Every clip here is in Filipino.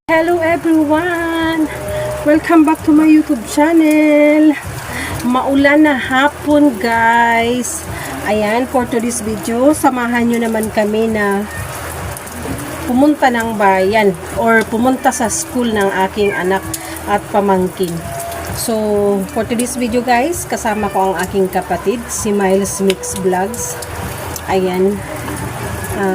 Hello everyone! Welcome back to my YouTube channel. Maulan na hapon guys. Ayan, for today's video, samahan nyo naman kami na pumunta ng bayan or pumunta sa school ng aking anak at pamangkin. So, for today's video guys, kasama ko ang aking kapatid, si Miles Mix Vlogs. Ayan,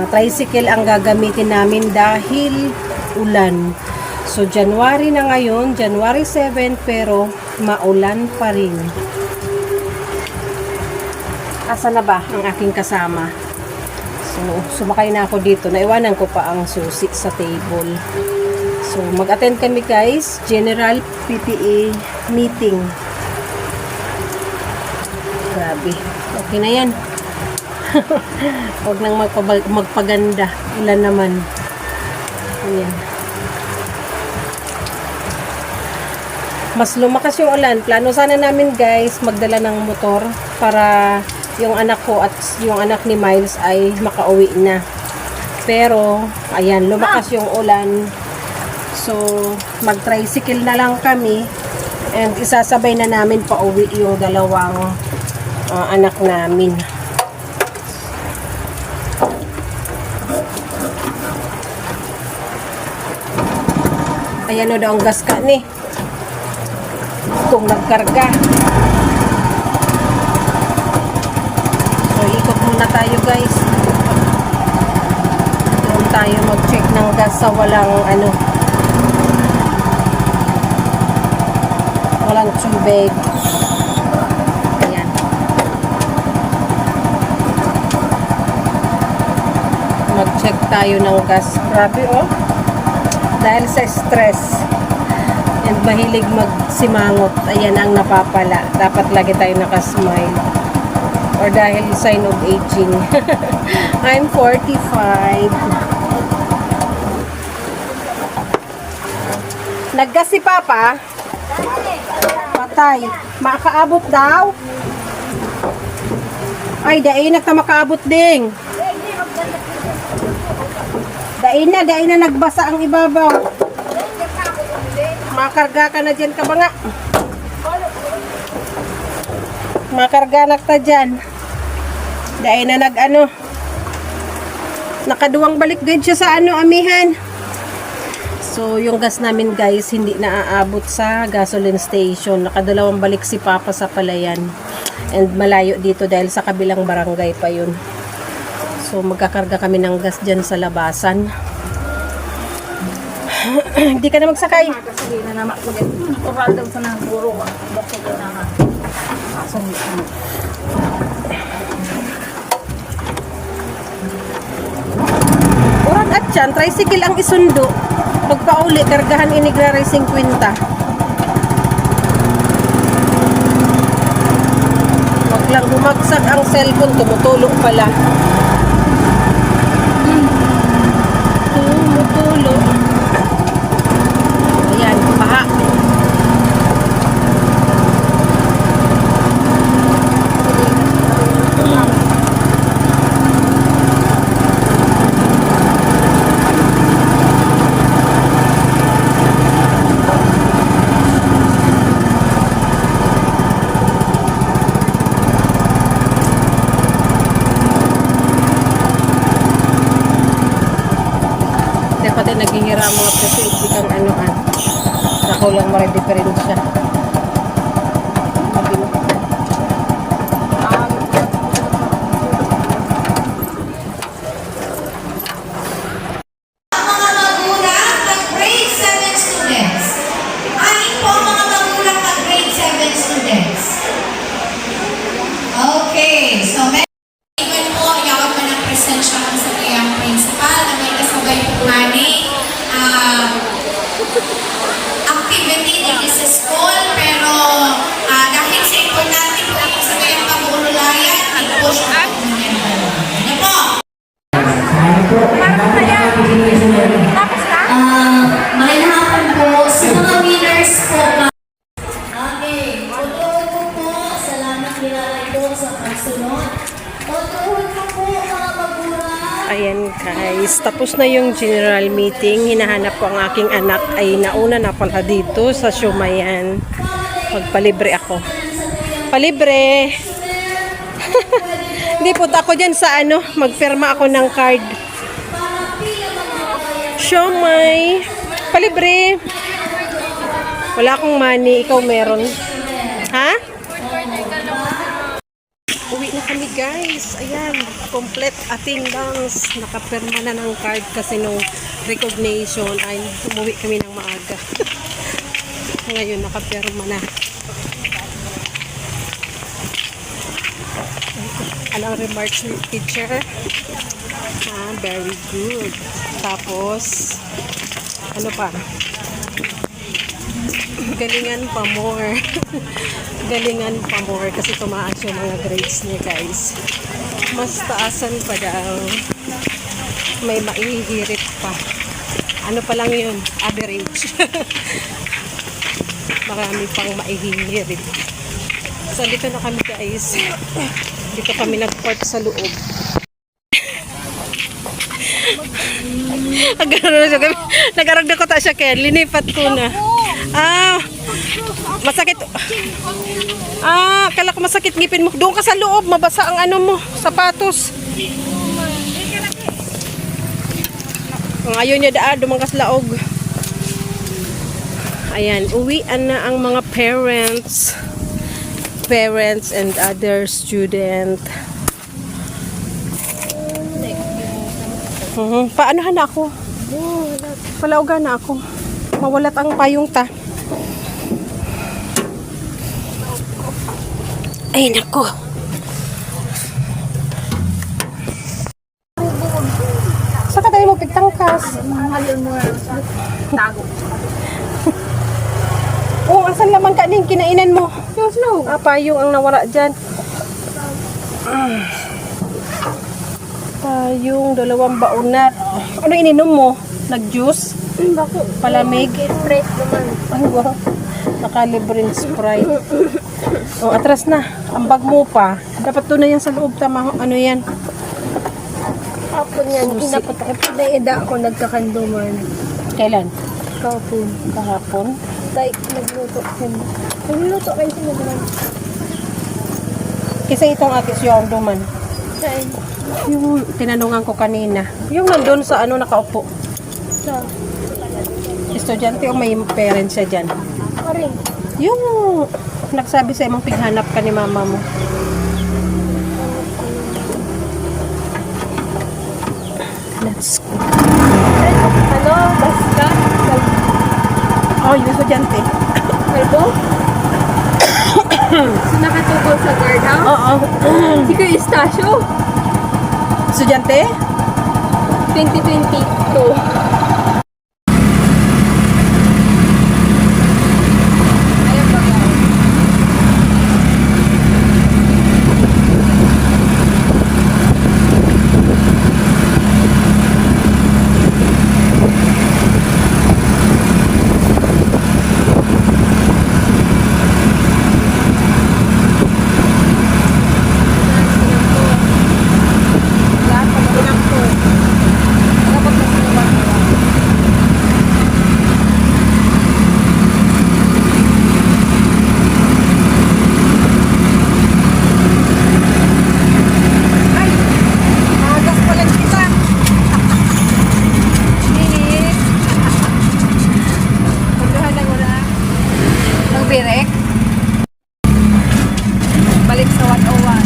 tricycle ang gagamitin namin dahil ulan. So, January na ngayon, January 7, pero maulan pa rin. Asa na ba ang aking kasama? So, sumakay na ako dito. Naiwanan ko pa ang susi sa table. So, mag-attend kami guys, General PTA meeting. Grabe. Okay na yan. Huwag nang magpaganda. Ulan naman. Ayan. Mas lumakas yung ulan. Plano sana namin guys magdala ng motor para yung anak ko at yung anak ni Miles ay makauwi na. Pero ayan, lumakas yung ulan. So mag-tricycle na lang kami and isasabay na namin pauwi yung dalawang anak namin. Ayan o daw ang gas ka ni. Kung nagkarga. So, ikot muna tayo guys. Doon tayo mag-check ng gas sa walang walang tubig. Ayan. Mag-check tayo ng gas. Grabe oh. Dahil sa stress and mahilig magsimangot, ayan ang napapala. Dapat lagi tayo nakasmile or dahil sign of aging. I'm 45. Naggas si Papa? Patay. Makaabot daw? Ay, dain na makaabot ding. Dain na nagbasa ang ibabaw. Makarga ka na dyan ka ba nga? Makarga na ka dyan. Dain na nakaduwang balik din siya sa amihan. So, yung gas namin guys, hindi na aabot sa gasoline station. Nakadalawang balik si Papa sa Palayan. And malayo dito dahil sa kabilang barangay pa yun. So, magkakarga kami ng gas dyan sa labasan. Hindi ka na magsakay. Kasi na naman ko din. Oral daw sa nang guro ka. Bakit ko na nga. Urang at yan, tricycle ang isundo. Pagpauli, kargahan inigraray 50. Wag lang bumagsak ang cellphone, tumutulong pala. Tumutulong. Ayan, paha. Pati naghihira ang mga presidente kang ako lang mara-diferensya. Mga magulang at grade 7 students. Anin po mga magulang at grade 7 students? Okay, so meron po, yawag mo ng presensya kang sa kayang principal na may kasabay po ngani activity dito sa school, pero dahil sa importante po ito sa kayang pag-uulayan, i-push po po niya. Ano po? Magandang hapon po sa mga winners po. Okay, utuhod po. Salamat nilalay po sa pagsunod. Utuhod po mga magulang. Ayan guys. guys, tapos na yung general meeting. Hinahanap ko ang aking anak ay nauna na pala dito sa Shumayan. Magpalibre ako. Palibre! Hindi, punta ako dyan sa ano, magpirma ako ng card. Shumay! Palibre! Wala akong money, ikaw meron. Ha? Uwi na kami guys. Ayan, complete attendance. Nakapirma na ng card kasi nung recognition ay umuwi kami ng maaga. Ngayon nakapirma na. Alang remarks ni teacher. Very good. Tapos, ano pa? Galingan pa more. Galingan pa more kasi tumaas yung mga grades niya guys. Mas taasan pa daw. May maihirit pa. Ano pa lang yun? Average. Marami pang maihirit. So dito na kami guys. Dito kami nag-park sa loob. Nagaragda ko ta siya kaya linipat ko na. Masakit. Kala ko masakit ngipin mo. Doon ka sa loob, mabasa ang ano mo, sapatos. Ang ayaw niya dumangkas laog. Ayan, uwian na ang mga parents and other student. Paano na ako? Palauga na ako. Mawalat ang payong ta. Ay, nako. Saka tayo mo pigtangkas. Mahalin mo na. Tago. Oh, asan laman ka din kinainan mo? Yung snow. Payong ang nawala dyan. Payong, 2 baunat. Ano ininom mo? Nag-juice? Bakit? Palamig? Sprite naman. Ay, wow. Nakalibreng Sprite. Oh, atras na. Ang bag mo pa. Dapat doon na yan sa loob. Tama, ano yan? Hapon yan. Inapatakip. Pinaida ako nagkakanduman. Kailan? Kahapon. Kahapon? Like, nagluto ko. Nagluto kayo sa naman. Kasi itong atis yung duman. Saan? Yung tinanungan ko kanina. Yung nandun sa ano nakaupo. Sa? Estudyante o may parents siya dyan. Aring. Yung nagsabi sa imong pighanap ka ni mama mo. Let's go. Ano? Basta? Oh, yung estudyante. Kalbo? So, nakatugol sa guardhouse? Oo. Si Kuya Estasyo? Estudyante? 2022. Birek. Balik sa 101.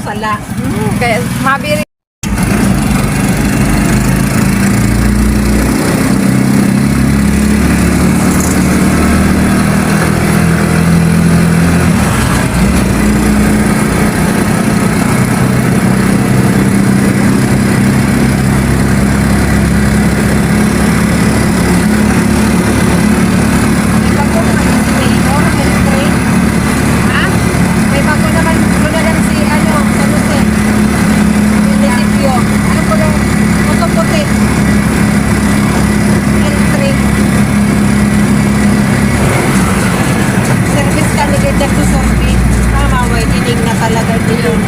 Sala. Kaya mabiri. ilalagay ko yun.